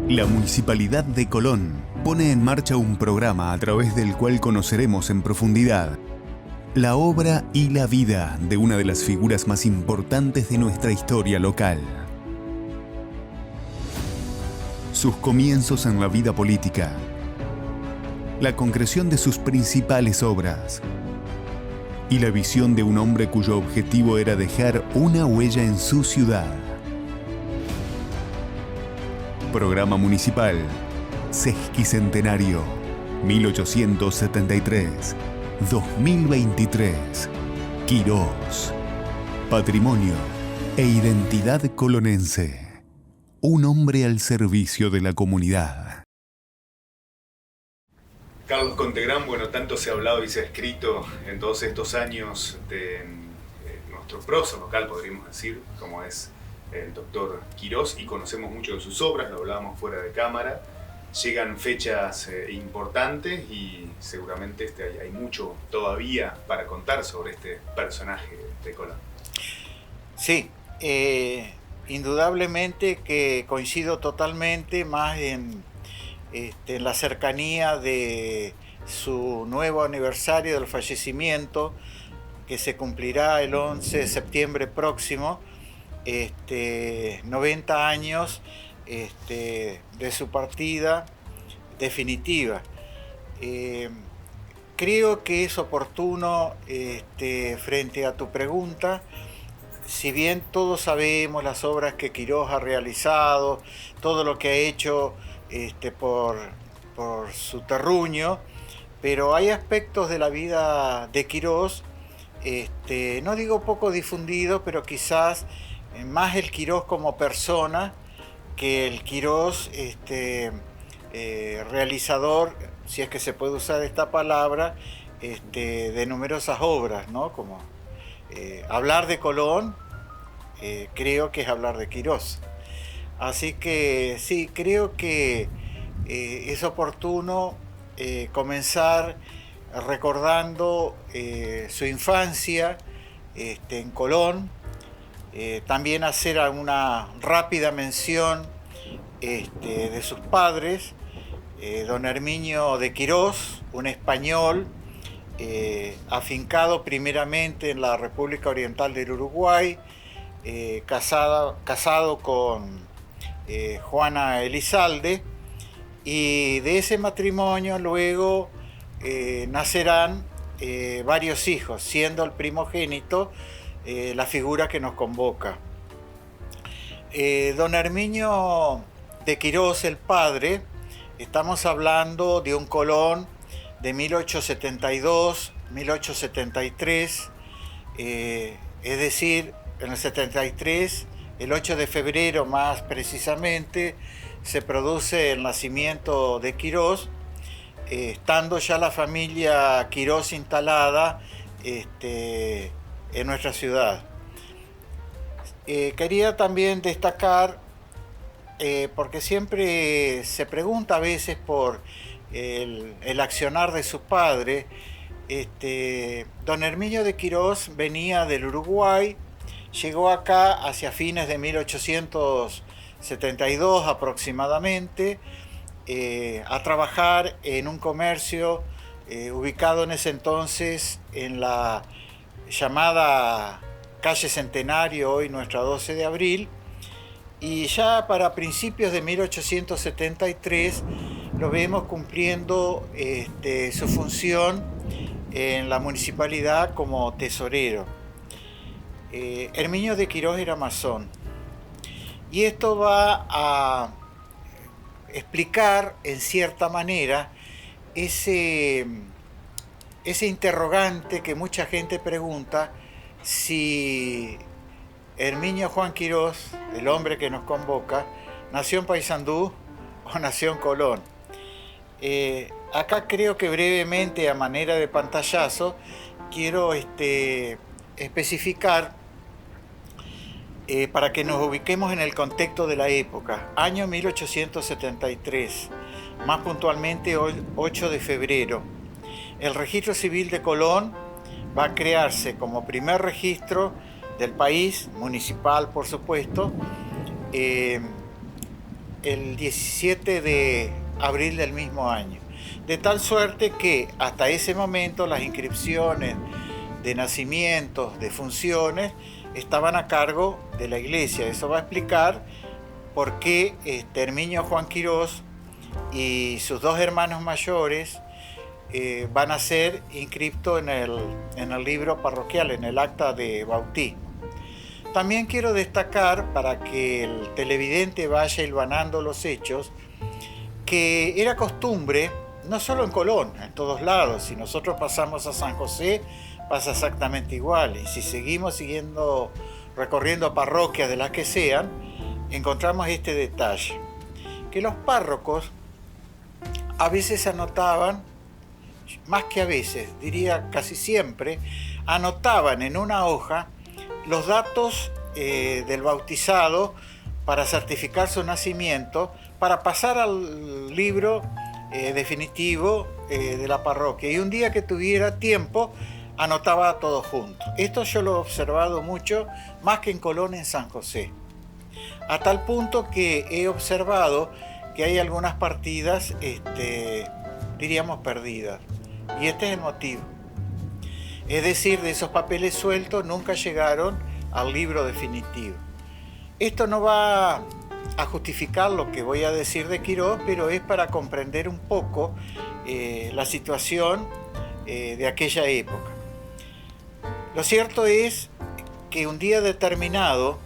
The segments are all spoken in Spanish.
La Municipalidad de Colón pone en marcha un programa a través del cual conoceremos en profundidad la obra y la vida de una de las figuras más importantes de nuestra historia local. Sus comienzos en la vida política, la concreción de sus principales obras y la visión de un hombre cuyo objetivo era dejar una huella en su ciudad. Programa Municipal Sesquicentenario 1873-2023. Quirós. Patrimonio e identidad colonense. Un hombre al servicio de la comunidad. Carlos Contegrán, bueno, tanto se ha hablado y se ha escrito en todos estos años de nuestro prócer local, podríamos decir, como es el doctor Quirós, y conocemos mucho de sus obras, lo hablábamos fuera de cámara. Llegan fechas importantes y seguramente hay mucho todavía para contar sobre este personaje de Colón. Sí, indudablemente que coincido totalmente más en la cercanía de su nuevo aniversario del fallecimiento, que se cumplirá el 11 de septiembre próximo, 90 años de su partida definitiva. Creo que es oportuno, frente a tu pregunta, si bien todos sabemos las obras que Quirós ha realizado, todo lo que ha hecho por su terruño, pero hay aspectos de la vida de Quirós, no digo poco difundido, pero quizás más el Quirós como persona que el Quirós realizador, si es que se puede usar esta palabra, de numerosas obras, ¿no? Como hablar de Colón, creo que es hablar de Quirós. Así que sí, creo que es oportuno comenzar recordando su infancia en Colón, también hacer una rápida mención de sus padres, don Herminio de Quirós, un español afincado primeramente en la República Oriental del Uruguay, casado con Juana Elizalde, y de ese matrimonio luego nacerán varios hijos, siendo el primogénito la figura que nos convoca. Don Herminio de Quirós, el padre, estamos hablando de un Colón de 1872-1873, es decir, en el 73, el 8 de febrero más precisamente, se produce el nacimiento de Quirós, estando ya la familia Quirós instalada en nuestra ciudad. Quería también destacar, porque siempre se pregunta a veces por el accionar de su padre, don Herminio de Quirós venía del Uruguay, llegó acá hacia fines de 1872 aproximadamente, a trabajar en un comercio ubicado en ese entonces en la llamada calle Centenario, hoy nuestra 12 de abril, y ya para principios de 1873 lo vemos cumpliendo su función en la municipalidad como tesorero. Herminio de Quirós era masón, y esto va a explicar en cierta manera ese interrogante que mucha gente pregunta si Herminio Juan Quirós, el hombre que nos convoca, nació en Paysandú o nació en Colón. Acá creo que brevemente, a manera de pantallazo, quiero especificar para que nos ubiquemos en el contexto de la época. Año 1873, más puntualmente hoy 8 de febrero. El registro civil de Colón va a crearse como primer registro del país, municipal por supuesto, el 17 de abril del mismo año. De tal suerte que hasta ese momento las inscripciones de nacimientos, de funciones, estaban a cargo de la iglesia. Eso va a explicar por qué Herminio Juan Quirós y sus dos hermanos mayores van a ser inscriptos en el libro parroquial, en el acta de bautismo. También quiero destacar, para que el televidente vaya hilvanando los hechos, que era costumbre, no solo en Colón, en todos lados. Si nosotros pasamos a San José, pasa exactamente igual. Y si seguimos recorriendo parroquias de las que sean, encontramos este detalle, que los párrocos a veces anotaban, más que a veces, diría casi siempre, anotaban en una hoja los datos del bautizado para certificar su nacimiento, para pasar al libro definitivo de la parroquia. Y un día que tuviera tiempo, anotaba todo junto. Esto yo lo he observado mucho, más que en Colón, en San José. A tal punto que he observado que hay algunas partidas, diríamos, perdidas. Y este es el motivo. Es decir, de esos papeles sueltos nunca llegaron al libro definitivo. Esto no va a justificar lo que voy a decir de Quirós, pero es para comprender un poco la situación de aquella época. Lo cierto es que un día determinado,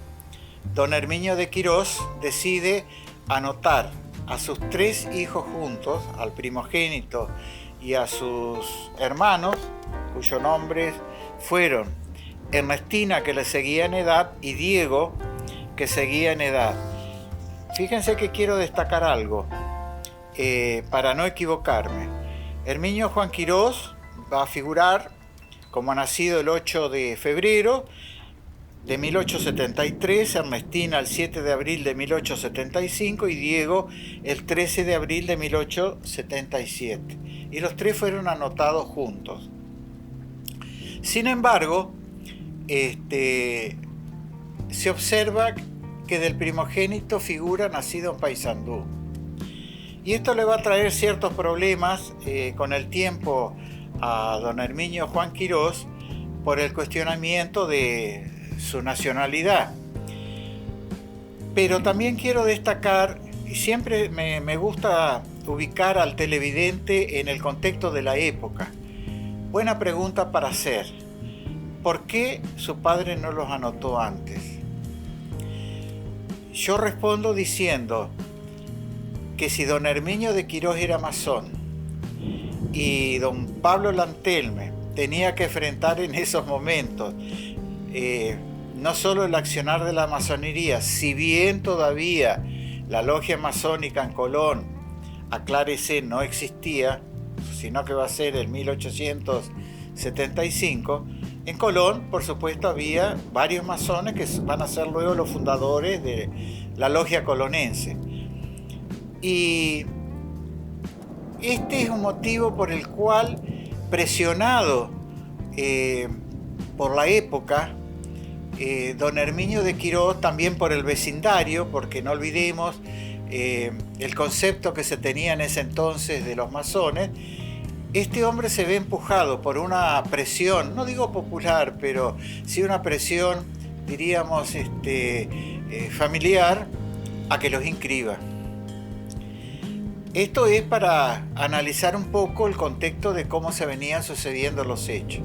don Herminio de Quirós decide anotar a sus tres hijos juntos, al primogénito y a sus hermanos, cuyos nombres fueron Ernestina, que le seguía en edad, y Diego, que seguía en edad. Fíjense que quiero destacar algo, para no equivocarme. Herminio Juan Quirós va a figurar como nacido el 8 de febrero de 1873, Ernestina el 7 de abril de 1875 y Diego el 13 de abril de 1877. Y los tres fueron anotados juntos. Sin embargo, se observa que del primogénito figura nacido en Paysandú. Y esto le va a traer ciertos problemas con el tiempo a don Herminio Juan Quirós por el cuestionamiento de su nacionalidad. Pero también quiero destacar, y siempre me gusta ubicar al televidente en el contexto de la época. Buena pregunta para hacer. ¿Por qué su padre no los anotó antes? Yo respondo diciendo que si don Herminio de Quirós era masón y don Pablo Lantelme tenía que enfrentar en esos momentos no solo el accionar de la masonería, si bien todavía la logia masónica en Colón, aclárese, no existía, sino que va a ser en 1875, en Colón, por supuesto, había varios masones que van a ser luego los fundadores de la logia colonense. Y este es un motivo por el cual, presionado por la época, don Herminio de Quirós, también por el vecindario, porque no olvidemos el concepto que se tenía en ese entonces de los masones, este hombre se ve empujado por una presión, no digo popular, pero sí una presión, diríamos, familiar, a que los inscriba. Esto es para analizar un poco el contexto de cómo se venían sucediendo los hechos.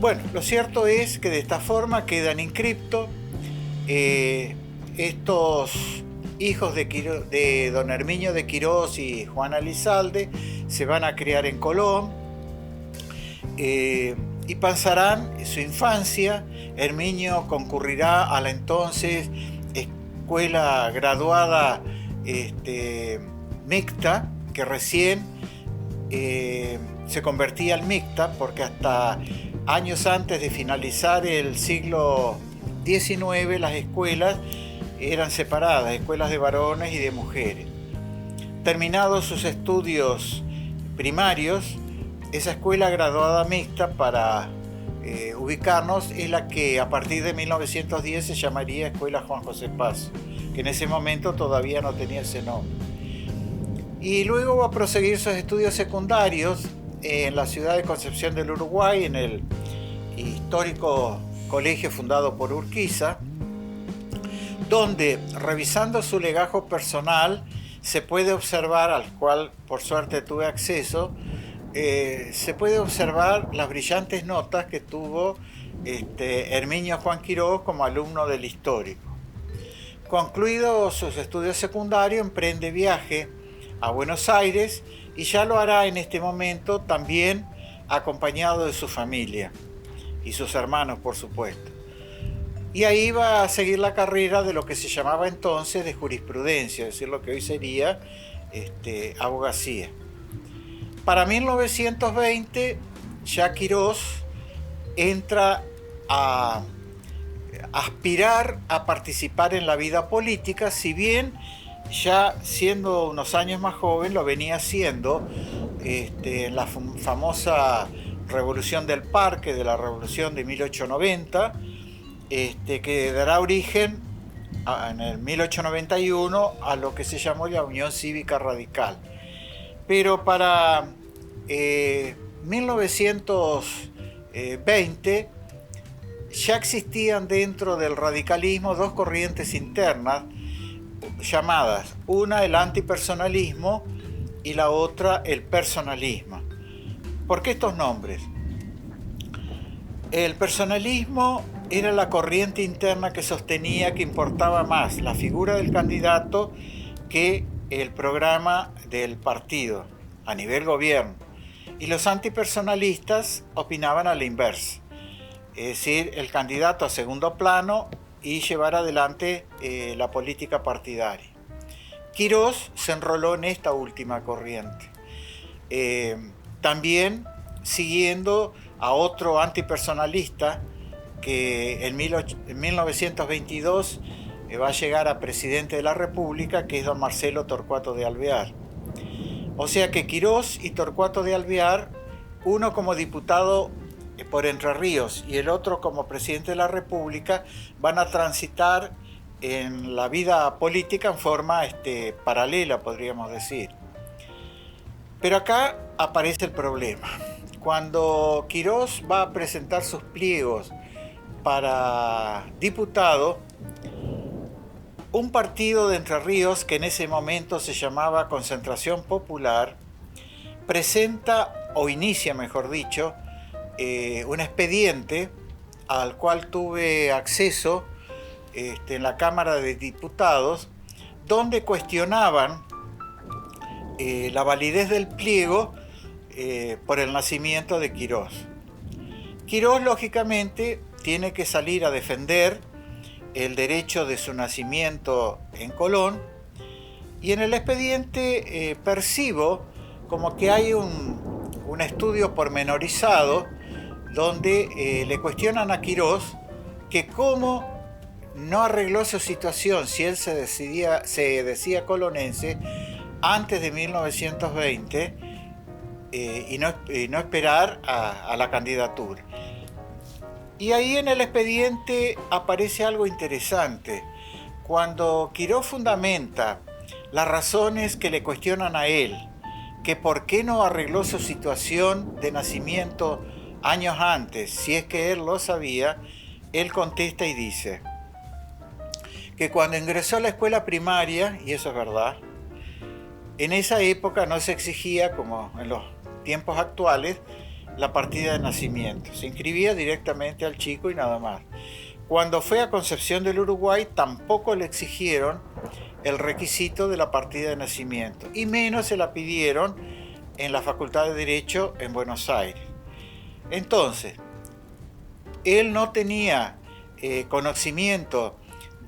Bueno, lo cierto es que de esta forma quedan inscriptos estos hijos de don Herminio de Quirós y Juana Elizalde, se van a criar en Colón y pasarán su infancia. Herminio concurrirá a la entonces escuela graduada mixta, que recién se convertía al mixta, porque hasta años antes de finalizar el siglo XIX las escuelas eran separadas, escuelas de varones y de mujeres. Terminados sus estudios primarios, esa escuela graduada mixta, para ubicarnos, es la que a partir de 1910 se llamaría Escuela Juan José Paz, que en ese momento todavía no tenía ese nombre. Y luego va a proseguir sus estudios secundarios en la ciudad de Concepción del Uruguay, en el histórico colegio fundado por Urquiza, donde, revisando su legajo personal, se puede observar, al cual por suerte tuve acceso, se puede observar las brillantes notas que tuvo Herminio Juan Quirós como alumno del histórico. Concluidos sus estudios secundarios, emprende viaje a Buenos Aires y ya lo hará en este momento también acompañado de su familia y sus hermanos, por supuesto. Y ahí va a seguir la carrera de lo que se llamaba entonces de jurisprudencia, es decir, lo que hoy sería abogacía. Para 1920 ya Quirós entra a aspirar a participar en la vida política, si bien ya siendo unos años más joven lo venía haciendo en la famosa Revolución del Parque, de la Revolución de 1890, que dará origen en el 1891 a lo que se llamó la Unión Cívica Radical. Pero para 1920 ya existían dentro del radicalismo dos corrientes internas llamadas, una el antipersonalismo y la otra el personalismo. ¿Por qué estos nombres? El personalismo era la corriente interna que sostenía que importaba más la figura del candidato que el programa del partido a nivel gobierno. Y los antipersonalistas opinaban a la inversa, es decir, el candidato a segundo plano y llevar adelante la política partidaria. Quirós se enroló en esta última corriente, también siguiendo a otro antipersonalista que en 1922 va a llegar a presidente de la República, que es don Marcelo Torcuato de Alvear. O sea que Quirós y Torcuato de Alvear, uno como diputado por Entre Ríos y el otro como presidente de la República, van a transitar en la vida política en forma paralela, podríamos decir. Pero acá aparece el problema. Cuando Quirós va a presentar sus pliegos para diputado, un partido de Entre Ríos, que en ese momento se llamaba Concentración Popular, presenta, o inicia mejor dicho, un expediente al cual tuve acceso en la Cámara de Diputados, donde cuestionaban la validez del pliego por el nacimiento de Quirós. Quirós, lógicamente, tiene que salir a defender el derecho de su nacimiento en Colón, y en el expediente percibo como que hay un estudio pormenorizado donde le cuestionan a Quirós que cómo no arregló su situación si él se decía colonense antes de 1920 y no esperar a la candidatura. Y ahí en el expediente aparece algo interesante. Cuando Quirós fundamenta las razones que le cuestionan a él, que por qué no arregló su situación de nacimiento años antes, si es que él lo sabía, él contesta y dice que cuando ingresó a la escuela primaria, y eso es verdad, en esa época no se exigía, como en los tiempos actuales, la partida de nacimiento. Se inscribía directamente al chico y nada más. Cuando fue a Concepción del Uruguay tampoco le exigieron el requisito de la partida de nacimiento, y menos se la pidieron en la Facultad de Derecho en Buenos Aires. Entonces, él no tenía conocimiento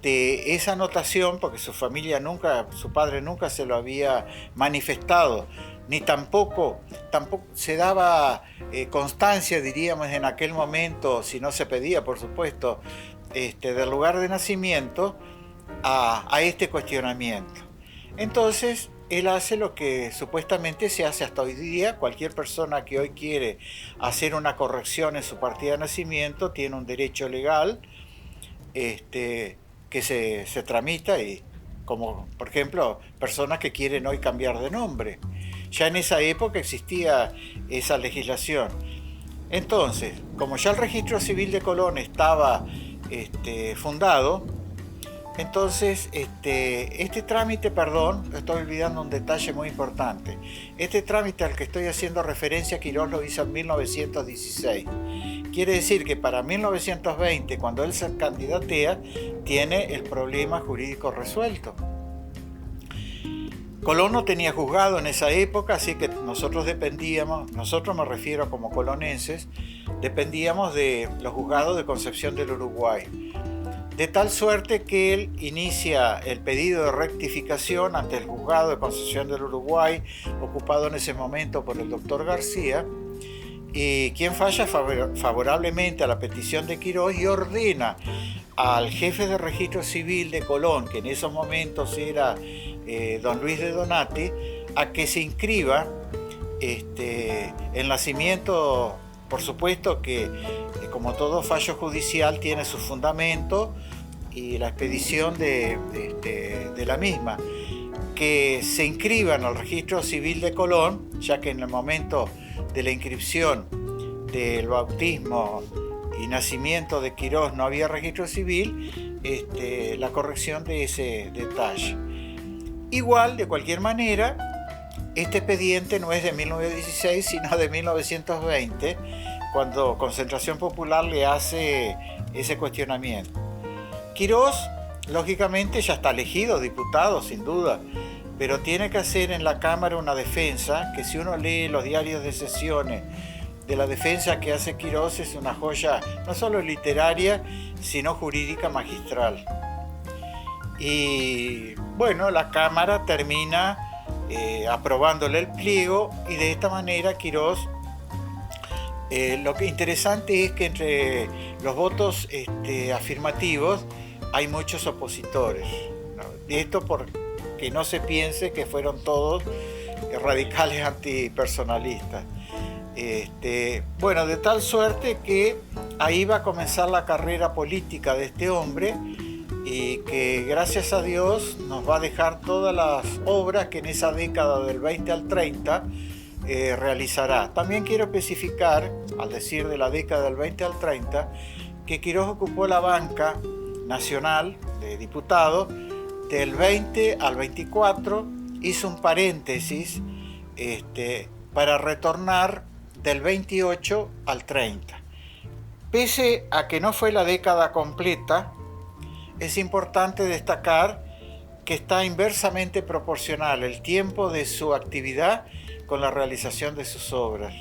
de esa anotación porque su padre nunca se lo había manifestado, ni tampoco se daba constancia, diríamos en aquel momento, si no se pedía, por supuesto, del lugar de nacimiento a este cuestionamiento. Entonces, él hace lo que supuestamente se hace hasta hoy día. Cualquier persona que hoy quiere hacer una corrección en su partida de nacimiento tiene un derecho legal que se tramita y como por ejemplo personas que quieren hoy cambiar de nombre. Ya en esa época existía esa legislación. Entonces, como ya el registro civil de Colón estaba fundado, entonces este trámite, perdón, estoy olvidando un detalle muy importante. Este trámite al que estoy haciendo referencia, Quirós lo hizo en 1916. Quiere decir que para 1920, cuando él se candidatea, tiene el problema jurídico resuelto. Colón no tenía juzgado en esa época, así que nosotros dependíamos, nosotros me refiero como colonenses, dependíamos de los juzgados de Concepción del Uruguay. De tal suerte que él inicia el pedido de rectificación ante el juzgado de Concepción del Uruguay, ocupado en ese momento por el doctor García, y quien falla favorablemente a la petición de Quirós y ordena al jefe de registro civil de Colón, que en esos momentos era don Luis de Donati, a que se inscriba el nacimiento. Por supuesto que como todo fallo judicial tiene su fundamento y la expedición de la misma, que se inscriban al registro civil de Colón, ya que en el momento de la inscripción del bautismo y nacimiento de Quirós no había registro civil, la corrección de ese detalle. Igual, de cualquier manera, este expediente no es de 1916, sino de 1920, cuando Concentración Popular le hace ese cuestionamiento. Quirós, lógicamente, ya está elegido diputado, sin duda, pero tiene que hacer en la Cámara una defensa, que si uno lee los diarios de sesiones de la defensa que hace Quirós, es una joya no solo literaria, sino jurídica magistral. Y bueno, la Cámara termina aprobándole el pliego, y de esta manera Quirós, lo que interesante es que entre los votos afirmativos hay muchos opositores, ¿no? Esto porque no se piense que fueron todos radicales antipersonalistas. Bueno, de tal suerte que ahí va a comenzar la carrera política de este hombre, y que gracias a Dios nos va a dejar todas las obras que en esa década del 20 al 30 realizará. También quiero especificar, al decir de la década del 20 al 30, que Quirós ocupó la banca nacional de diputado del 20 al 24, hizo un paréntesis para retornar del 28 al 30. Pese a que no fue la década completa, es importante destacar que está inversamente proporcional el tiempo de su actividad con la realización de sus obras.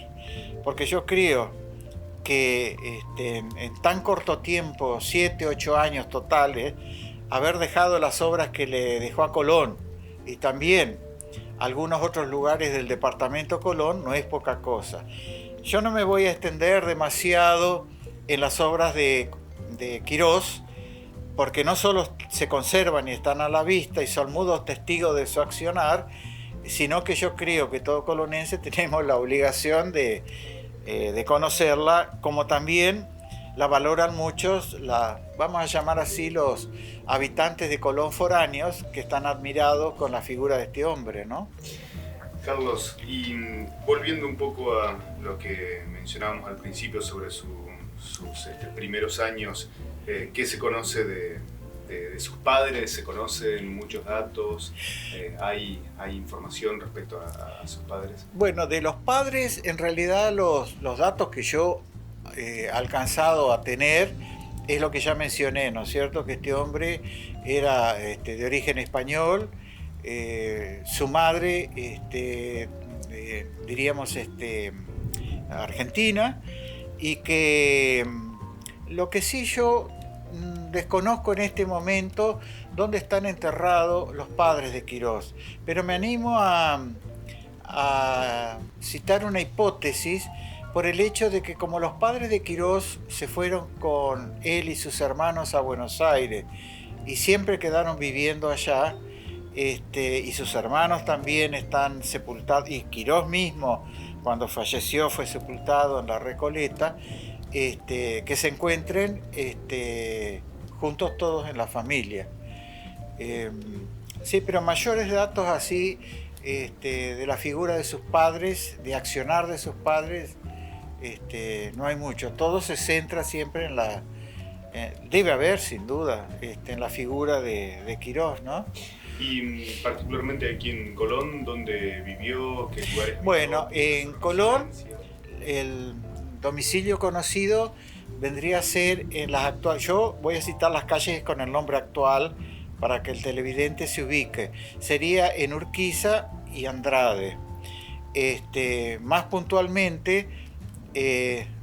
Porque yo creo que en tan corto tiempo, 7, 8 años totales, haber dejado las obras que le dejó a Colón y también algunos otros lugares del departamento Colón no es poca cosa. Yo no me voy a extender demasiado en las obras de Quirós, porque no solo se conservan y están a la vista y son mudos testigos de su accionar, sino que yo creo que todo colonense tenemos la obligación de conocerla, como también la valoran muchos, vamos a llamar así, los habitantes de Colón foráneos, que están admirados con la figura de este hombre, ¿no? Carlos, y volviendo un poco a lo que mencionábamos al principio sobre sus primeros años, ¿qué se conoce de sus padres? ¿Se conocen muchos datos? ¿Hay información respecto a sus padres? Bueno, de los padres, en realidad los datos que yo he alcanzado a tener es lo que ya mencioné, ¿no es cierto? Que este hombre era de origen español, su madre, diríamos, argentina, y que lo que sí yo desconozco en este momento dónde están enterrados los padres de Quirós, pero me animo a citar una hipótesis por el hecho de que como los padres de Quirós se fueron con él y sus hermanos a Buenos Aires y siempre quedaron viviendo allá, y sus hermanos también están sepultados, y Quirós mismo cuando falleció fue sepultado en la Recoleta, que se encuentren juntos todos en la familia. Sí, pero mayores datos así de la figura de sus padres, de accionar de sus padres, no hay mucho. Todo se centra siempre en la... debe haber, sin duda, en la figura de Quirós, ¿no? Y particularmente aquí en Colón, ¿dónde vivió? ¿Qué lugares Bueno, vivió? en Colón, el domicilio conocido vendría a ser en las actuales... Yo voy a citar las calles con el nombre actual para que el televidente se ubique. Sería en Urquiza y Andrade. Más puntualmente,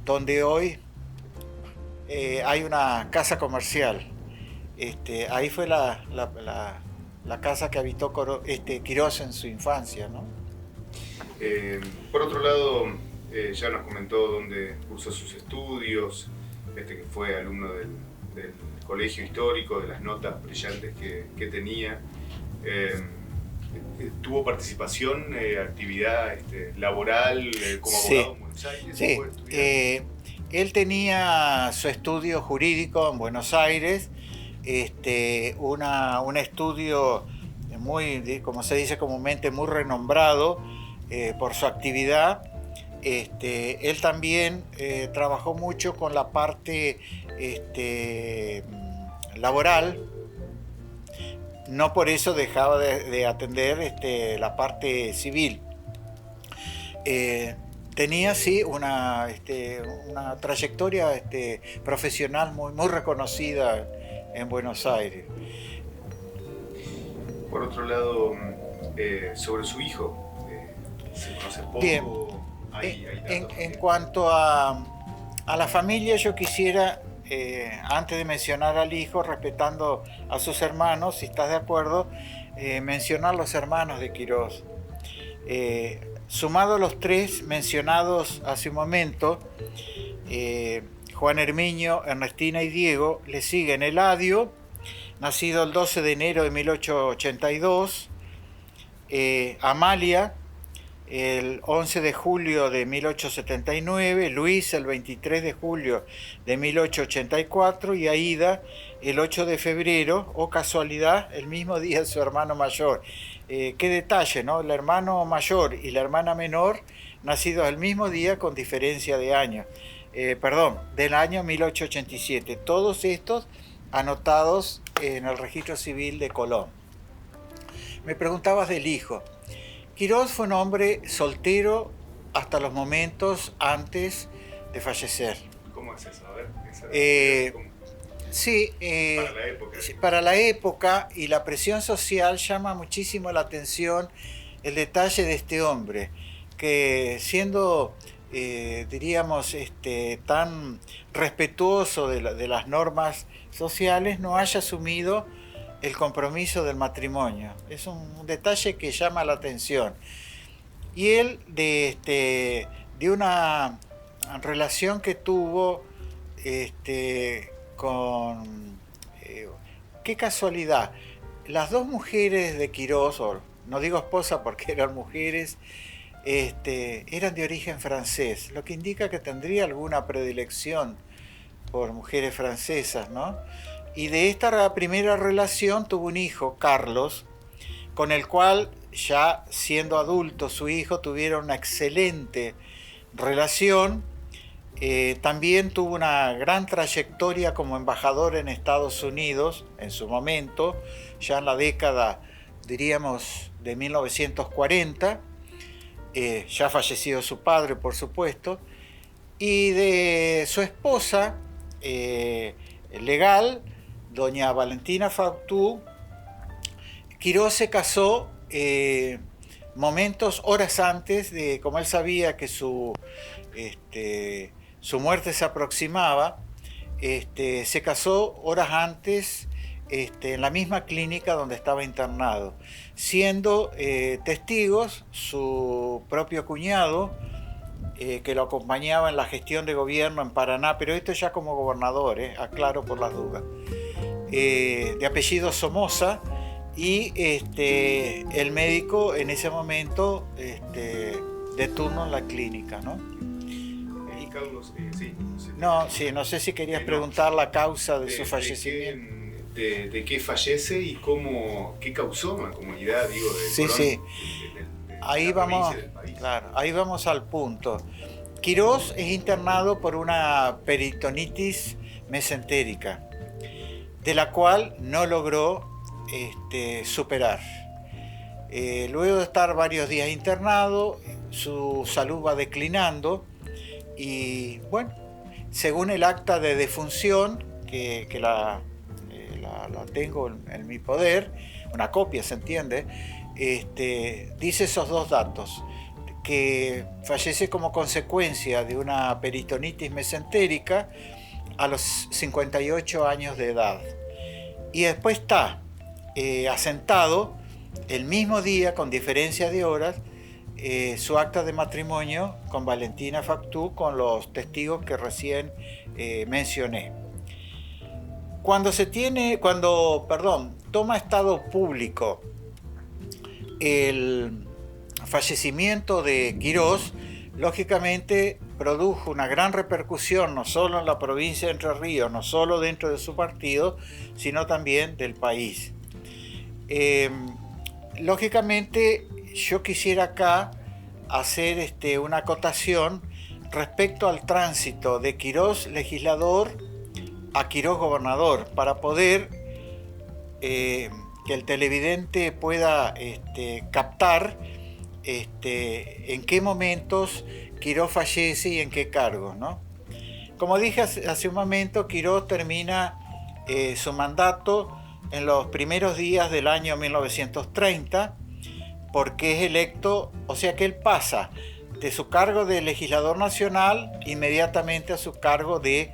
donde hoy hay una casa comercial. Ahí fue la casa que habitó Quirós en su infancia, ¿no? Por otro lado, ya nos comentó dónde cursó sus estudios, que fue alumno del colegio histórico, de las notas brillantes que tenía. ¿Tuvo participación, actividad laboral como abogado en Buenos Aires? Sí, él tenía su estudio jurídico en Buenos Aires, un estudio muy, como se dice comúnmente, muy renombrado por su actividad. Él también trabajó mucho con la parte laboral, no por eso dejaba de atender la parte civil. Tenía sí una trayectoria profesional muy reconocida en Buenos Aires. Por otro lado, sobre su hijo, se conoce poco. Bien. En cuanto a la familia, yo quisiera, antes de mencionar al hijo, respetando a sus hermanos, si estás de acuerdo, mencionar los hermanos de Quirós. Sumado a los tres mencionados hace un momento, Juan Herminio, Ernestina y Diego, le siguen Eladio, nacido el 12 de enero de 1882, Amalia, el 11 de julio de 1879, Luis el 23 de julio de 1884 y Aida el 8 de febrero, o casualidad, el mismo día de su hermano mayor. Qué detalle, ¿no? El hermano mayor y la hermana menor nacidos el mismo día con diferencia de año. Del año 1887. Todos estos anotados en el registro civil de Colón. Me preguntabas del hijo. Quirós fue un hombre soltero hasta los momentos antes de fallecer. ¿Cómo es eso? A ver. Sí, para la época. Para la época y la presión social llama muchísimo la atención el detalle de este hombre, que siendo, diríamos, tan respetuoso de las normas sociales, no haya asumido el compromiso del matrimonio. Es un detalle que llama la atención. Y él, de una relación que tuvo con... qué casualidad, las dos mujeres de Quirós, no digo esposa porque eran mujeres, eran de origen francés, lo que indica que tendría alguna predilección por mujeres francesas, ¿no? Y de esta primera relación tuvo un hijo, Carlos, con el cual, ya siendo adulto su hijo, tuvieron una excelente relación. También tuvo una gran trayectoria como embajador en Estados Unidos en su momento, ya en la década, diríamos, de 1940, ya fallecido su padre, por supuesto, y de su esposa legal, doña Valentina Fautú, Quirós se casó horas antes de, como él sabía que su muerte se aproximaba, se casó horas antes en la misma clínica donde estaba internado, siendo testigos su propio cuñado, que lo acompañaba en la gestión de gobierno en Paraná, pero esto ya como gobernador, aclaro por las dudas, de apellido Somoza, y el médico en ese momento de turno en la clínica, ¿no? Y Carlos, sí. No sé si querías preguntar la causa de su fallecimiento. de qué fallece y qué causó en la comunidad, digo, de Sí, Colón, sí. de Ahí la vamos, provincia, del país. claro, ahí vamos al punto. Quirós es internado por una peritonitis mesentérica, de la cual no logró superar. Luego de estar varios días internado, su salud va declinando y, bueno, según el acta de defunción, que la tengo en mi poder, una copia, se entiende, dice esos dos datos: que fallece como consecuencia de una peritonitis mesentérica a los 58 años de edad. Y después está asentado el mismo día, con diferencia de horas, su acta de matrimonio con Valentina Factú, con los testigos que recién mencioné. Cuando toma estado público el fallecimiento de Quirós, lógicamente produjo una gran repercusión no solo en la provincia de Entre Ríos, no solo dentro de su partido, sino también del país. Lógicamente, yo quisiera acá hacer una acotación respecto al tránsito de Quirós legislador a Quirós gobernador, para poder que el televidente pueda captar en qué momentos Quirós fallece y en qué cargos, ¿no? Como dije hace un momento, Quirós termina su mandato en los primeros días del año 1930, porque es electo, o sea que él pasa de su cargo de legislador nacional inmediatamente a su cargo de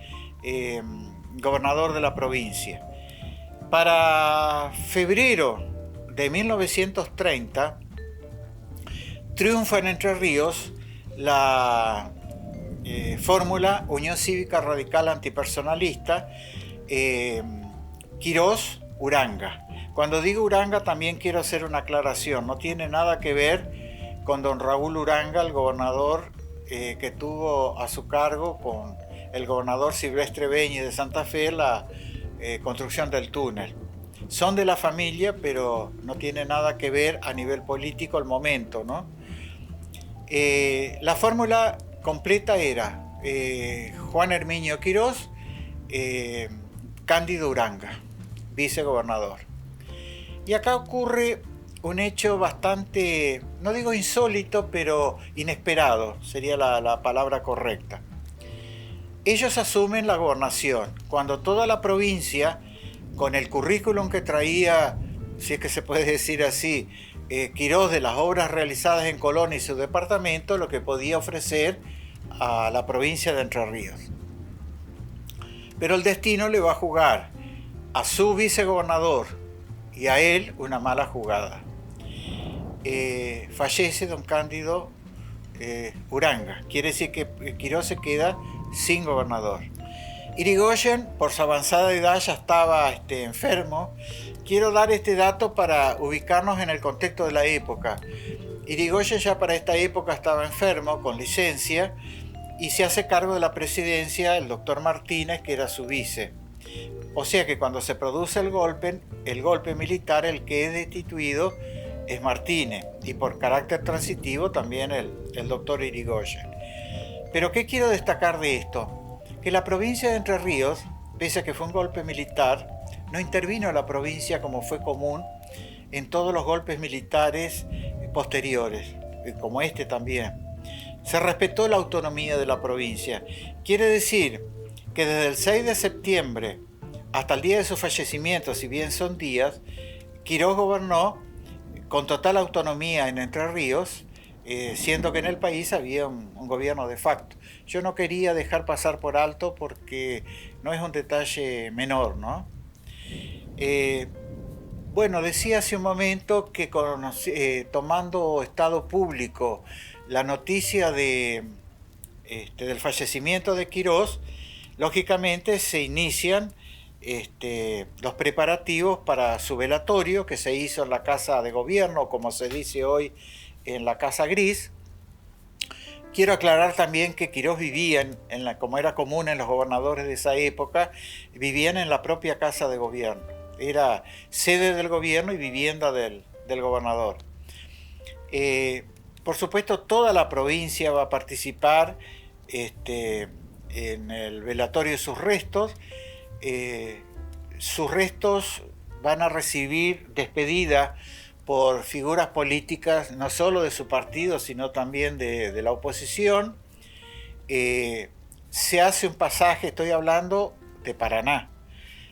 gobernador de la provincia. Para febrero de 1930, triunfa en Entre Ríos la fórmula Unión Cívica Radical Antipersonalista, Quirós-Uranga. Cuando digo Uranga también quiero hacer una aclaración, no tiene nada que ver con don Raúl Uranga, el gobernador que tuvo a su cargo con el gobernador Silvestre Beñi de Santa Fe la construcción del túnel. Son de la familia, pero no tiene nada que ver a nivel político al momento, ¿no? La fórmula completa era Juan Herminio Quirós, Cándido Uranga, vicegobernador. Y acá ocurre un hecho bastante, no digo insólito, pero inesperado, sería la palabra correcta. Ellos asumen la gobernación cuando toda la provincia, con el currículum que traía, si es que se puede decir así, Quirós, de las obras realizadas en Colón y su departamento, lo que podía ofrecer a la provincia de Entre Ríos. Pero el destino le va a jugar a su vicegobernador y a él una mala jugada. Fallece don Cándido Uranga. Quiere decir que Quirós se queda sin gobernador. Irigoyen, por su avanzada edad, ya estaba enfermo. Quiero dar este dato para ubicarnos en el contexto de la época. Irigoyen ya para esta época estaba enfermo, con licencia, y se hace cargo de la presidencia el doctor Martínez, que era su vice. O sea que cuando se produce el golpe militar, el que es destituido es Martínez, y por carácter transitivo también el doctor Irigoyen. Pero ¿qué quiero destacar de esto? Que la provincia de Entre Ríos, pese a que fue un golpe militar, no intervino la provincia como fue común en todos los golpes militares posteriores, como este también. Se respetó la autonomía de la provincia. Quiere decir que desde el 6 de septiembre hasta el día de su fallecimiento, si bien son días, Quirós gobernó con total autonomía en Entre Ríos, siendo que en el país había un gobierno de facto. Yo no quería dejar pasar por alto porque no es un detalle menor, ¿no? Bueno, decía hace un momento que tomando estado público la noticia del fallecimiento de Quirós, lógicamente se inician los preparativos para su velatorio, que se hizo en la Casa de Gobierno, como se dice hoy, en la Casa Gris. Quiero aclarar también que Quirós vivía, como era común en los gobernadores de esa época, vivían en la propia Casa de Gobierno. era sede del gobierno y vivienda del gobernador. Por supuesto, toda la provincia va a participar en el velatorio de sus restos. Sus restos van a recibir despedida por figuras políticas, no solo de su partido, sino también de la oposición. Se hace un pasaje, estoy hablando de Paraná,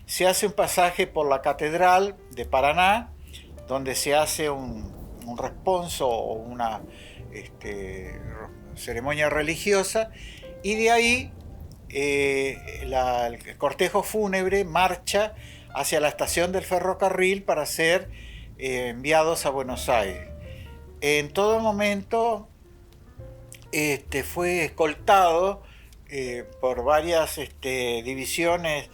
se hace un pasaje por la Catedral de Paraná, donde se hace un responso o una ceremonia religiosa, y de ahí el cortejo fúnebre marcha hacia la estación del ferrocarril para ser enviados a Buenos Aires. En todo momento fue escoltado por varias divisiones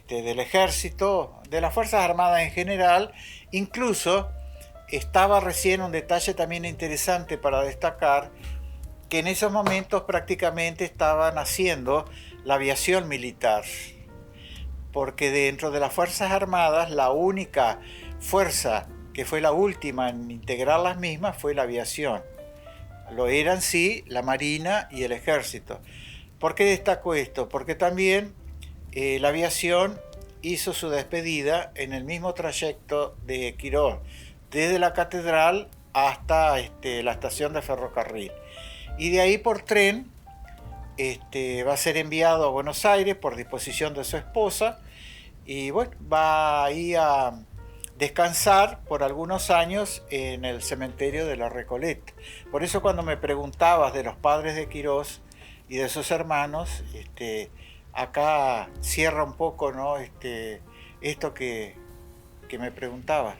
del ejército, de las Fuerzas Armadas en general. Incluso estaba recién un detalle también interesante para destacar, que en esos momentos prácticamente estaban haciendo la aviación militar, porque dentro de las Fuerzas Armadas la única fuerza que fue la última en integrar las mismas fue la aviación. Lo eran sí la Marina y el Ejército. ¿Por qué destaco esto? Porque también la aviación hizo su despedida en el mismo trayecto de Quirós, desde la Catedral hasta la estación de ferrocarril. Y de ahí por tren va a ser enviado a Buenos Aires por disposición de su esposa, y bueno, va ahí a descansar por algunos años en el cementerio de la Recoleta. Por eso cuando me preguntabas de los padres de Quirós y de sus hermanos, acá cierra un poco, ¿no? Esto que me preguntabas.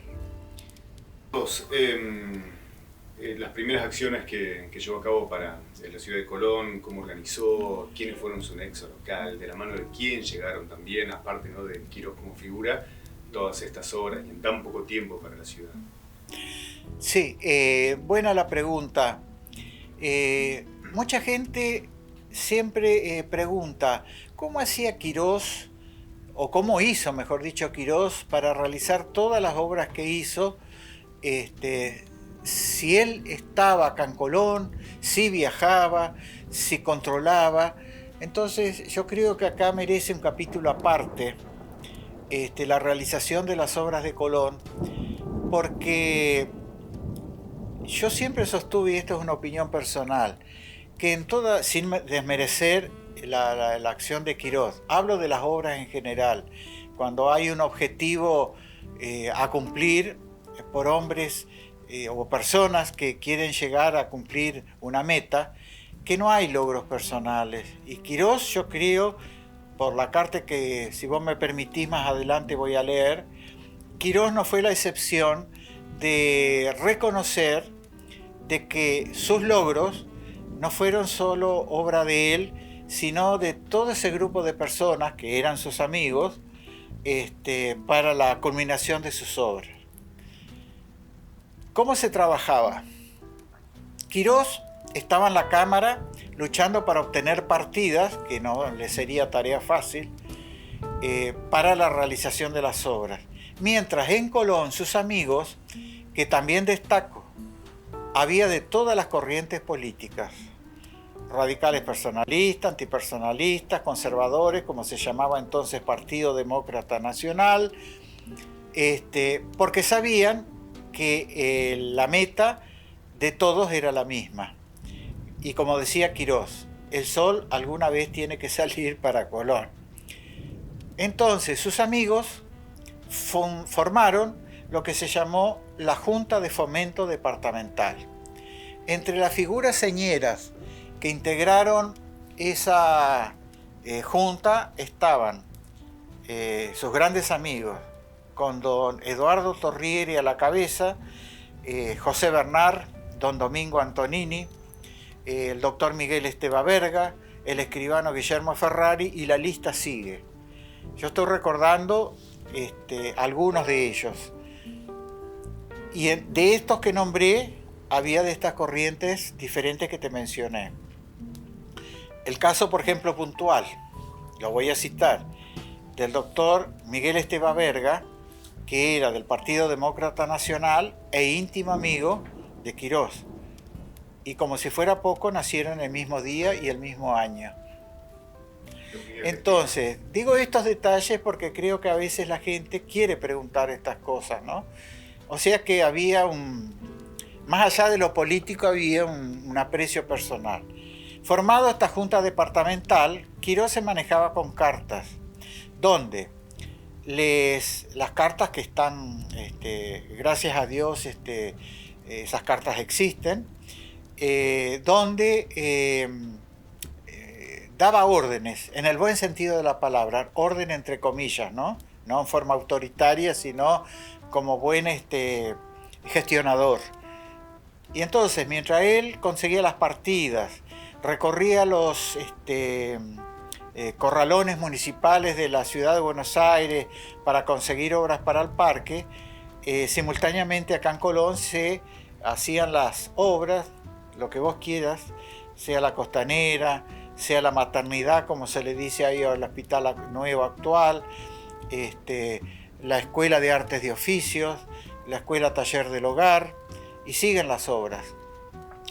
Las primeras acciones que llevó a cabo para la ciudad de Colón, cómo organizó, quiénes fueron su nexo local, de la mano de quién llegaron también, aparte, ¿no?, de Quirós como figura, todas estas obras y en tan poco tiempo para la ciudad. Sí, buena la pregunta. Mucha gente siempre pregunta cómo hacía Quirós, o cómo hizo, mejor dicho, Quirós para realizar todas las obras que hizo. Si él estaba acá en Colón, si viajaba, si controlaba. Entonces yo creo que acá merece un capítulo aparte la realización de las obras de Colón, porque yo siempre sostuve, y esto es una opinión personal, que en toda, sin desmerecer la acción de Quirós, hablo de las obras en general, cuando hay un objetivo a cumplir por hombres o personas que quieren llegar a cumplir una meta, que no hay logros personales. Y Quirós, yo creo, por la carta que, si vos me permitís, más adelante voy a leer, Quirós no fue la excepción de reconocer de que sus logros no fueron solo obra de él, sino de todo ese grupo de personas que eran sus amigos, para la culminación de sus obras. ¿Cómo se trabajaba? Quirós estaba en la Cámara luchando para obtener partidas, que no le sería tarea fácil, para la realización de las obras. Mientras en Colón sus amigos, que también destaco, había de todas las corrientes políticas, radicales personalistas, antipersonalistas, conservadores, como se llamaba entonces Partido Demócrata Nacional, porque sabían que la meta de todos era la misma. Y como decía Quirós, el sol alguna vez tiene que salir para Colón. Entonces sus amigos formaron lo que se llamó la Junta de Fomento Departamental. Entre las figuras señeras que integraron esa junta estaban sus grandes amigos, con don Eduardo Torrieri a la cabeza, José Bernard, don Domingo Antonini, el doctor Miguel Estebaberga, el escribano Guillermo Ferrari, y la lista sigue. Yo estoy recordando algunos de ellos. Y de estos que nombré, había de estas corrientes diferentes que te mencioné. El caso, por ejemplo, puntual, lo voy a citar, del doctor Miguel Estebaberga, que era del Partido Demócrata Nacional e íntimo amigo de Quirós. Y como si fuera poco, nacieron el mismo día y el mismo año. Entonces, digo estos detalles porque creo que a veces la gente quiere preguntar estas cosas, ¿no? O sea que había más allá de lo político, había un aprecio personal. Formado esta junta departamental, Quirós se manejaba con cartas, donde las cartas que están, gracias a Dios, esas cartas existen, donde daba órdenes, en el buen sentido de la palabra, orden entre comillas, ¿no? No en forma autoritaria, sino como buen gestionador. Y entonces, mientras él conseguía las partidas, recorría los corralones municipales de la ciudad de Buenos Aires para conseguir obras para el parque, simultáneamente acá en Colón se hacían las obras, lo que vos quieras, sea la costanera, sea la maternidad, como se le dice ahí al hospital nuevo actual, la escuela de artes de oficios, la escuela taller del hogar, y siguen las obras.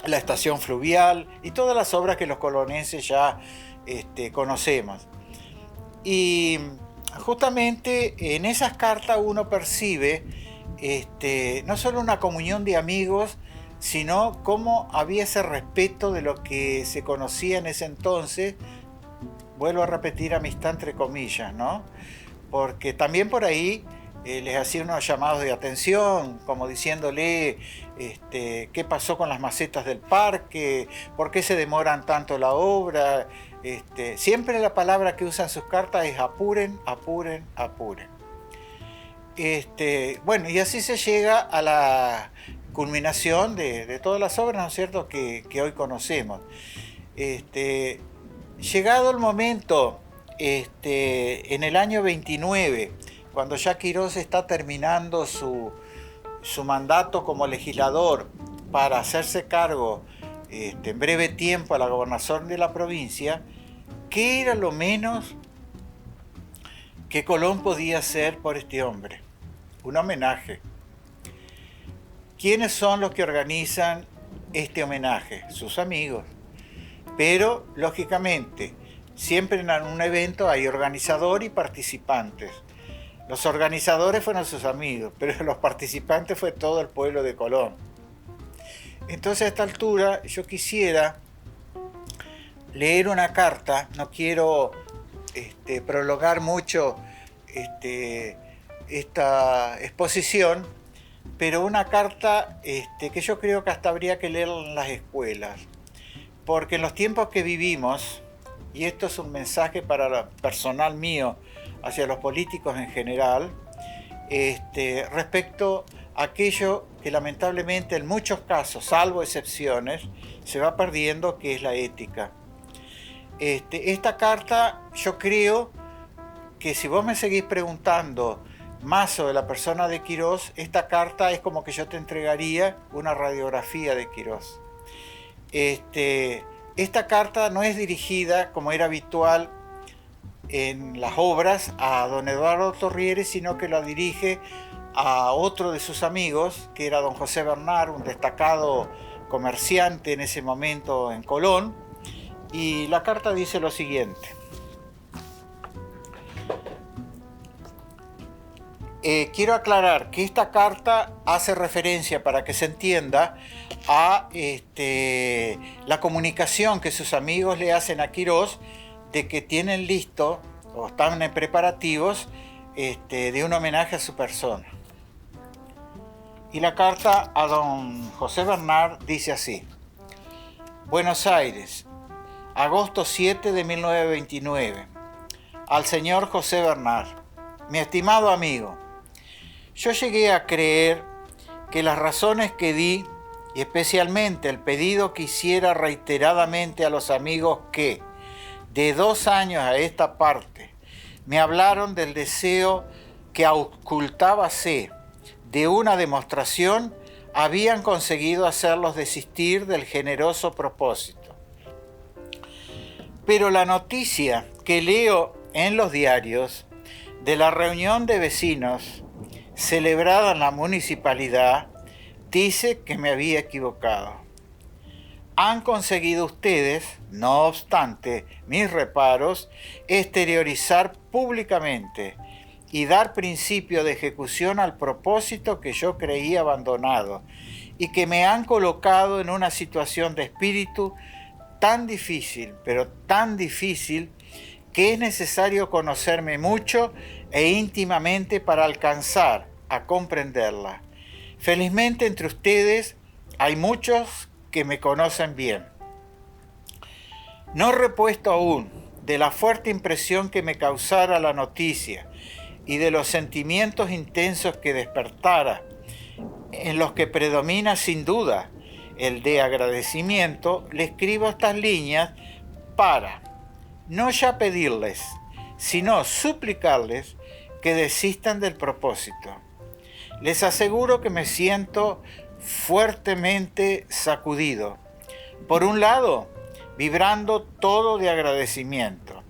La estación fluvial y todas las obras que los colonenses ya conocemos. Y justamente en esas cartas uno percibe no solo una comunión de amigos, sino cómo había ese respeto de lo que se conocía en ese entonces, vuelvo a repetir, amistad entre comillas, ¿no? Porque también por ahí les hacía unos llamados de atención, como diciéndole qué pasó con las macetas del parque, por qué se demoran tanto la obra. Siempre la palabra que usan sus cartas es apuren, apuren, apuren. Bueno, y así se llega a la culminación de todas las obras, ¿no es cierto?, que hoy conocemos. Llegado el momento, en el año 29, cuando ya Quirós está terminando su mandato como legislador para hacerse cargo en breve tiempo a la gobernación de la provincia, ¿qué era lo menos que Colón podía hacer por este hombre? Un homenaje. ¿Quiénes son los que organizan este homenaje? Sus amigos. Pero, lógicamente, siempre en un evento hay organizador y participantes. Los organizadores fueron sus amigos, pero los participantes fue todo el pueblo de Colón. Entonces, a esta altura, yo quisiera leer una carta, no quiero prolongar mucho esta exposición, pero una carta que yo creo que hasta habría que leerla en las escuelas, porque en los tiempos que vivimos, y esto es un mensaje para personal mío hacia los políticos en general, respecto a aquello que lamentablemente en muchos casos, salvo excepciones, se va perdiendo, que es la ética. Esta carta, yo creo que si vos me seguís preguntando más sobre la persona de Quirós, esta carta es como que yo te entregaría una radiografía de Quirós. Esta carta no es dirigida, como era habitual en las obras, a don Eduardo Torriere, sino que la dirige a otro de sus amigos, que era don José Bernard, un destacado comerciante en ese momento en Colón, y la carta dice lo siguiente. Quiero aclarar que esta carta hace referencia, para que se entienda, a la comunicación que sus amigos le hacen a Quirós de que tienen listo o están en preparativos de un homenaje a su persona. Y la carta a don José Bernard dice así: Buenos Aires, agosto 7 de 1929. Al señor José Bernard, mi estimado amigo, yo llegué a creer que las razones que di, y especialmente el pedido que hiciera reiteradamente a los amigos que, de 2 años a esta parte, me hablaron del deseo que ocultábase de una demostración, habían conseguido hacerlos desistir del generoso propósito. Pero la noticia que leo en los diarios de la reunión de vecinos celebrada en la municipalidad, dice que me había equivocado. Han conseguido ustedes, no obstante mis reparos, exteriorizar públicamente y dar principio de ejecución al propósito que yo creía abandonado y que me han colocado en una situación de espíritu tan difícil, pero tan difícil, que es necesario conocerme mucho e íntimamente para alcanzar a comprenderla. Felizmente entre ustedes hay muchos que me conocen bien. No he repuesto aún de la fuerte impresión que me causara la noticia y de los sentimientos intensos que despertara, en los que predomina sin duda el de agradecimiento, le escribo estas líneas para no ya pedirles, sino suplicarles que desistan del propósito. Les aseguro que me siento fuertemente sacudido. Por un lado, vibrando todo de agradecimiento,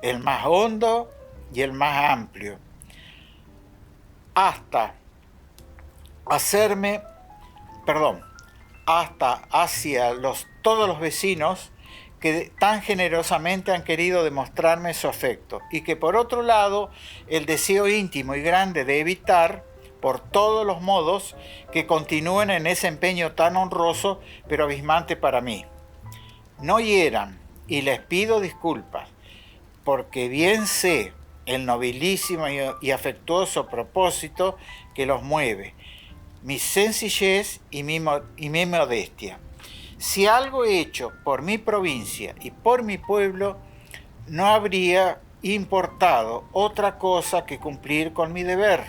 el más hondo y el más amplio, hasta hacia todos los vecinos que tan generosamente han querido demostrarme su afecto, y que por otro lado el deseo íntimo y grande de evitar por todos los modos que continúen en ese empeño tan honroso pero abismante para mí. No hieran, y les pido disculpas, porque bien sé el nobilísimo y afectuoso propósito que los mueve, mi sencillez y mi modestia. Si algo he hecho por mi provincia y por mi pueblo, no habría importado otra cosa que cumplir con mi deber,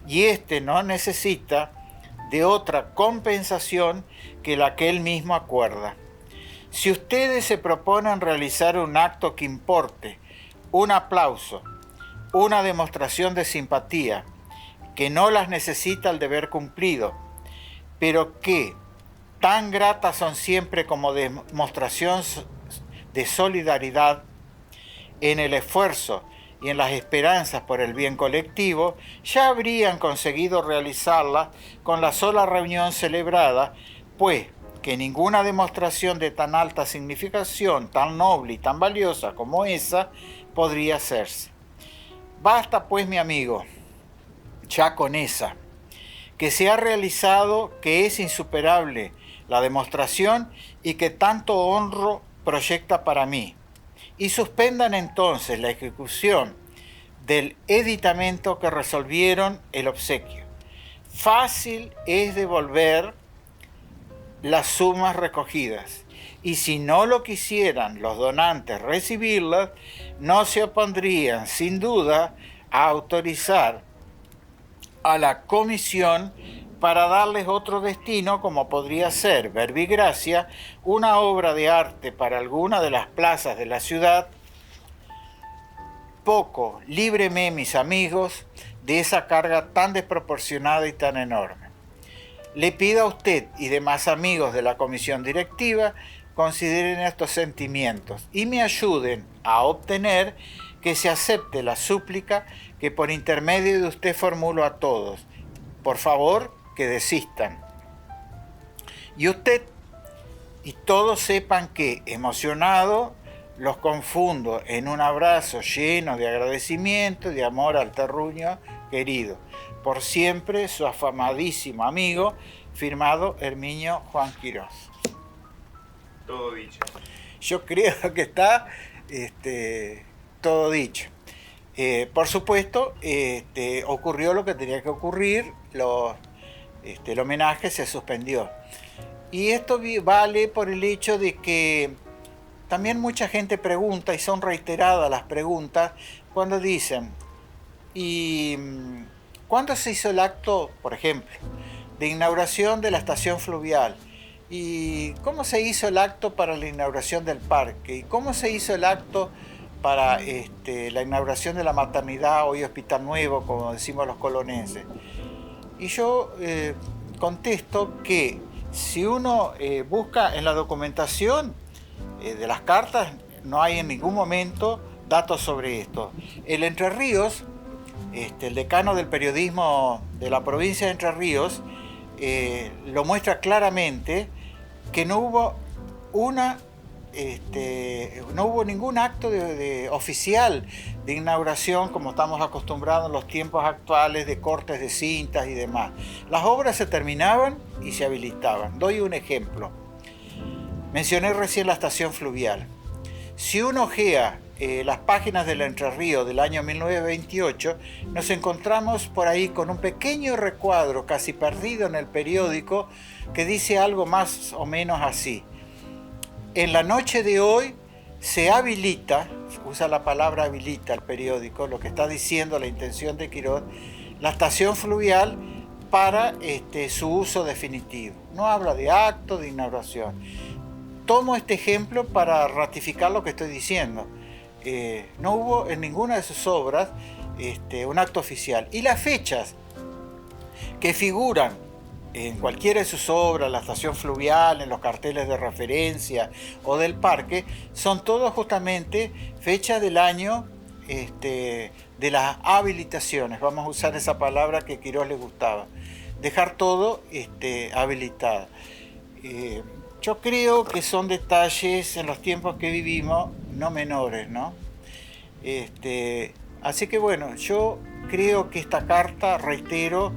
y éste no necesita de otra compensación que la que él mismo acuerda. Si ustedes se proponen realizar un acto que importe, un aplauso, una demostración de simpatía, que no las necesita el deber cumplido, pero que tan gratas son siempre como demostración de solidaridad en el esfuerzo y en las esperanzas por el bien colectivo, ya habrían conseguido realizarla con la sola reunión celebrada, pues que ninguna demostración de tan alta significación, tan noble y tan valiosa como esa, podría hacerse. Basta pues, mi amigo, ya con esa, que se ha realizado, que es insuperable la demostración y que tanto honro proyecta para mí, y suspendan entonces la ejecución del editamento que resolvieron el obsequio. Fácil es devolver las sumas recogidas, y si no lo quisieran los donantes recibirlas, no se opondrían sin duda a autorizar a la comisión para darles otro destino, como podría ser, verbigracia, una obra de arte para alguna de las plazas de la ciudad. Poco, líbreme, mis amigos, de esa carga tan desproporcionada y tan enorme. Le pido a usted y demás amigos de la comisión directiva consideren estos sentimientos y me ayuden a obtener que se acepte la súplica que por intermedio de usted formulo a todos. Por favor, que desistan. Y usted y todos sepan que, emocionado, los confundo en un abrazo lleno de agradecimiento y de amor al terruño querido. Por siempre, su afamadísimo amigo, firmado Herminio Juan Quirós. Todo dicho. Yo creo que está todo dicho. Por supuesto, ocurrió lo que tenía que ocurrir, el homenaje se suspendió. Y esto vale por el hecho de que también mucha gente pregunta, y son reiteradas las preguntas, cuando dicen, ¿y cuándo se hizo el acto, por ejemplo, de inauguración de la estación fluvial? ¿Y cómo se hizo el acto para la inauguración del parque? ¿Y cómo se hizo el acto para la inauguración de la maternidad, hoy Hospital Nuevo, como decimos los colonenses? Y yo contesto que si uno busca en la documentación de las cartas, no hay en ningún momento datos sobre esto. El Entre Ríos el decano del periodismo de la provincia de Entre Ríos, lo muestra claramente, que no hubo ningún acto oficial de inauguración como estamos acostumbrados en los tiempos actuales, de cortes de cintas y demás. Las obras se terminaban y se habilitaban. Doy un ejemplo. Mencioné recién la estación fluvial. Si uno ojea las páginas del Entre Ríos del año 1928, nos encontramos por ahí con un pequeño recuadro casi perdido en el periódico que dice algo más o menos así: en la noche de hoy se habilita, usa la palabra habilita el periódico, lo que está diciendo la intención de Quirós, la estación fluvial para su uso definitivo. No habla de acto de inauguración. Tomo este ejemplo para ratificar lo que estoy diciendo. No hubo en ninguna de sus obras un acto oficial. Y las fechas que figuran en cualquiera de sus obras, la estación fluvial, en los carteles de referencia o del parque, son todos justamente fechas del año de las habilitaciones. Vamos a usar esa palabra que a Quirós le gustaba. Dejar todo habilitado. Yo creo que son detalles en los tiempos que vivimos no menores, ¿no? Así que bueno, yo creo que esta carta, reitero,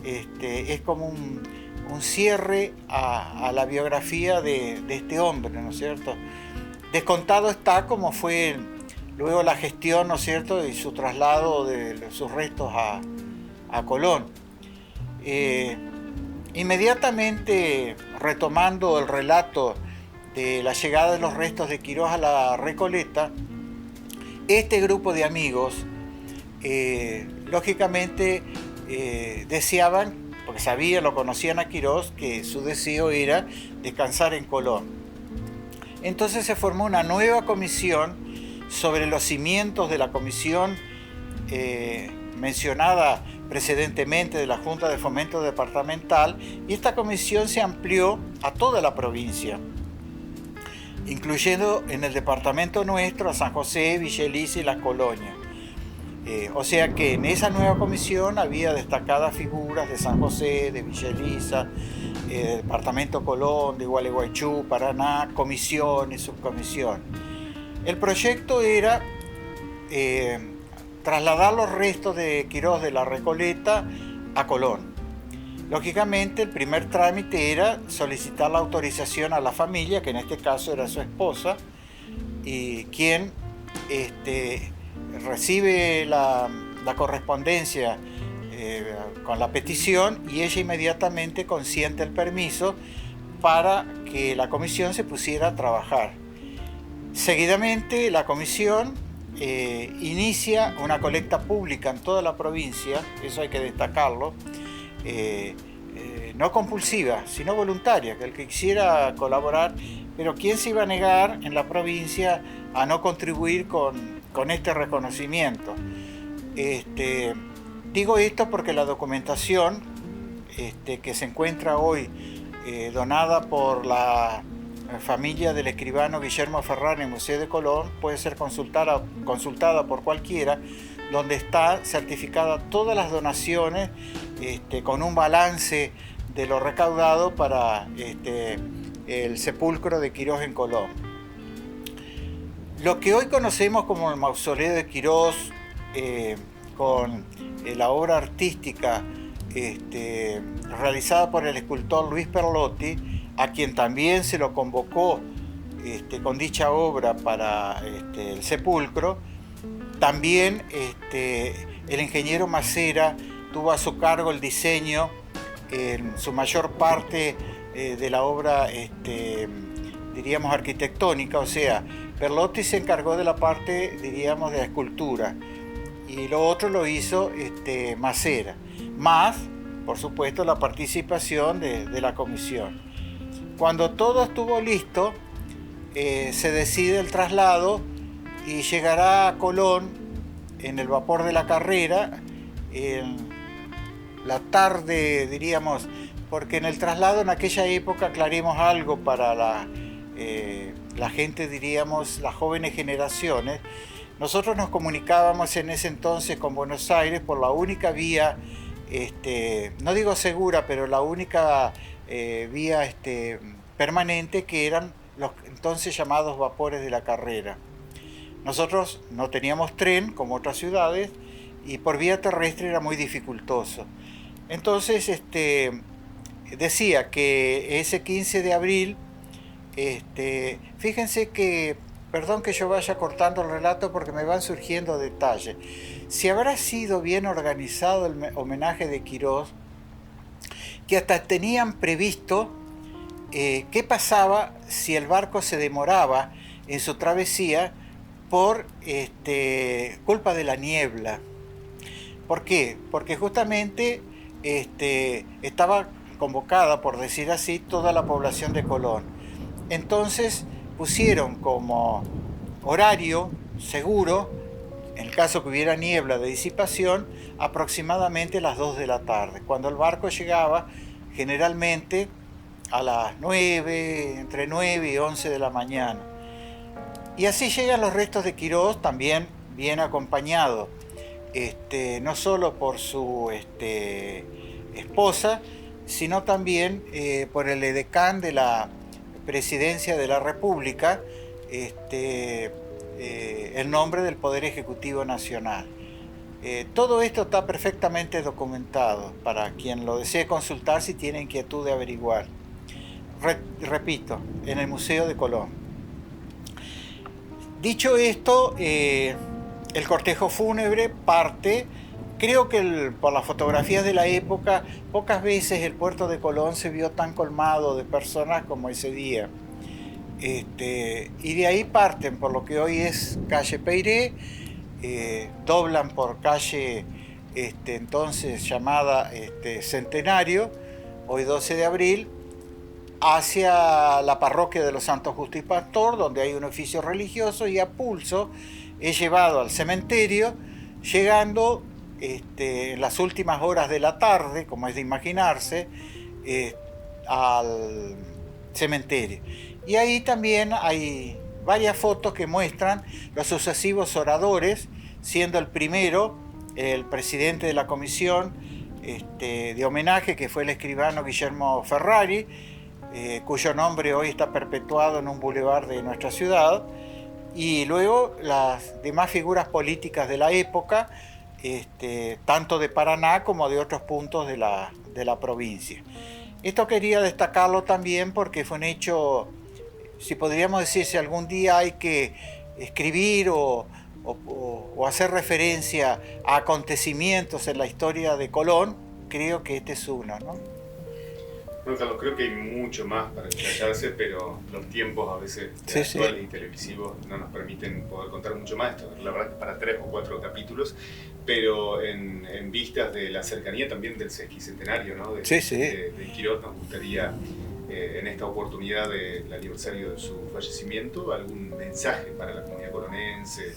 es como un cierre a la biografía de este hombre, ¿no es cierto? Descontado está cómo fue luego la gestión, ¿no es cierto?, y su traslado de sus restos a Colón. Inmediatamente retomando el relato de la llegada de los restos de Quirós a la Recoleta, este grupo de amigos lógicamente deseaban, porque sabían, lo conocían a Quirós, que su deseo era descansar en Colón. Entonces se formó una nueva comisión sobre los cimientos de la comisión mencionada precedentemente de la Junta de Fomento Departamental, y esta comisión se amplió a toda la provincia, incluyendo en el departamento nuestro a San José, Villa Elisa y las colonias. O sea que en esa nueva comisión había destacadas figuras de San José, de Villa Elisa, departamento Colón, de Gualeguaychú, Paraná, comisiones, subcomisiones. El proyecto era trasladar los restos de Quirós de la Recoleta a Colón. Lógicamente, el primer trámite era solicitar la autorización a la familia, que en este caso era su esposa, y quien recibe la correspondencia con la petición, y ella inmediatamente consiente el permiso para que la comisión se pusiera a trabajar. Seguidamente, la comisión inicia una colecta pública en toda la provincia, eso hay que destacarlo, no compulsiva, sino voluntaria, que el que quisiera colaborar, pero ¿quién se iba a negar en la provincia a no contribuir con este reconocimiento? Digo esto porque la documentación que se encuentra hoy donada por la familia del escribano Guillermo Ferrán en el Museo de Colón puede ser consultada por cualquiera, donde está certificada todas las donaciones con un balance de lo recaudado para el sepulcro de Quirós en Colón. Lo que hoy conocemos como el mausoleo de Quirós, con la obra artística realizada por el escultor Luis Perlotti, a quien también se lo convocó con dicha obra para el sepulcro. También el ingeniero Macera tuvo a su cargo el diseño en su mayor parte de la obra, diríamos, arquitectónica. O sea, Perlotti se encargó de la parte, diríamos, de la escultura, y lo otro lo hizo Macera, más, por supuesto, la participación de la comisión. Cuando todo estuvo listo, se decide el traslado y llegará a Colón en el vapor de la Carrera en la tarde, diríamos, porque en el traslado en aquella época, aclaremos algo para la gente, diríamos, las jóvenes generaciones, nosotros nos comunicábamos en ese entonces con Buenos Aires por la única vía, no digo segura, pero la única vía permanente, que eran los entonces llamados vapores de la carrera. Nosotros no teníamos tren como otras ciudades y por vía terrestre era muy dificultoso. Entonces decía que ese 15 de abril, fíjense que, perdón que yo vaya cortando el relato porque me van surgiendo detalles, si habrá sido bien organizado el homenaje de Quirós, que hasta tenían previsto qué pasaba si el barco se demoraba en su travesía por culpa de la niebla. ¿Por qué? Porque justamente estaba convocada, por decir así, toda la población de Colón. Entonces pusieron como horario seguro, en el caso que hubiera niebla de disipación, aproximadamente las 2 de la tarde, cuando el barco llegaba generalmente a las 9, entre 9 y 11 de la mañana. Y así llegan los restos de Quirós, también bien acompañado, no solo por su esposa, sino también por el edecán de la Presidencia de la República, en nombre del Poder Ejecutivo Nacional. Todo esto está perfectamente documentado para quien lo desee consultar si tiene inquietud de averiguar. Repito, en el Museo de Colón. Dicho esto, el cortejo fúnebre parte. Creo que por las fotografías de la época, pocas veces el puerto de Colón se vio tan colmado de personas como ese día. Y de ahí parten por lo que hoy es calle Peiré, doblan por calle entonces llamada Centenario, hoy 12 de abril, hacia la parroquia de los Santos Justo y Pastor, donde hay un oficio religioso, y a pulso es llevado al cementerio, llegando en las últimas horas de la tarde, como es de imaginarse, al cementerio. Y ahí también hay varias fotos que muestran los sucesivos oradores, siendo el primero el presidente de la comisión de homenaje, que fue el escribano Guillermo Ferrari, cuyo nombre hoy está perpetuado en un bulevar de nuestra ciudad, y luego las demás figuras políticas de la época, tanto de Paraná como de otros puntos de la provincia. Esto quería destacarlo también porque fue un hecho, si podríamos decir, si algún día hay que escribir o hacer referencia a acontecimientos en la historia de Colón, creo que este es uno, ¿no? Bueno, Carlos, creo que hay mucho más para explayarse, pero los tiempos a veces actuales y televisivos no nos permiten poder contar mucho más. Esto, la verdad, que para 3 o 4 capítulos, pero en vistas de la cercanía también del sesquicentenario, ¿no? de Quirós, nos gustaría, en esta oportunidad del aniversario de su fallecimiento, algún mensaje para la comunidad colonense.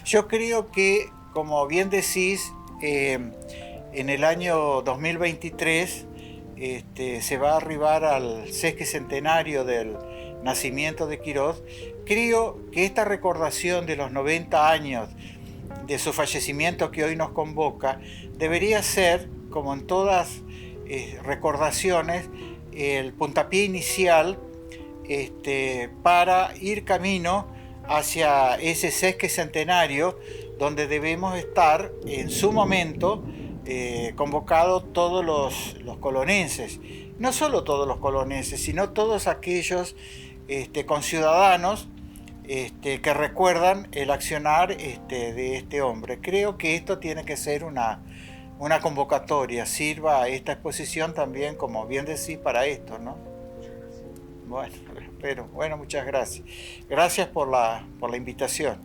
Yo creo que, como bien decís, en el año 2023 se va a arribar al sesquicentenario del nacimiento de Quirós. Creo que esta recordación de los 90 años de su fallecimiento que hoy nos convoca debería ser, como en todas recordaciones, el puntapié inicial para ir camino hacia ese sesquicentenario, donde debemos estar en su momento convocados todos los colonenses, no solo todos los colonenses, sino todos aquellos conciudadanos que recuerdan el accionar de este hombre. Creo que esto tiene que ser una convocatoria, sirva a esta exposición también, como bien decís, para esto, ¿no? Bueno, muchas gracias. Gracias por la invitación.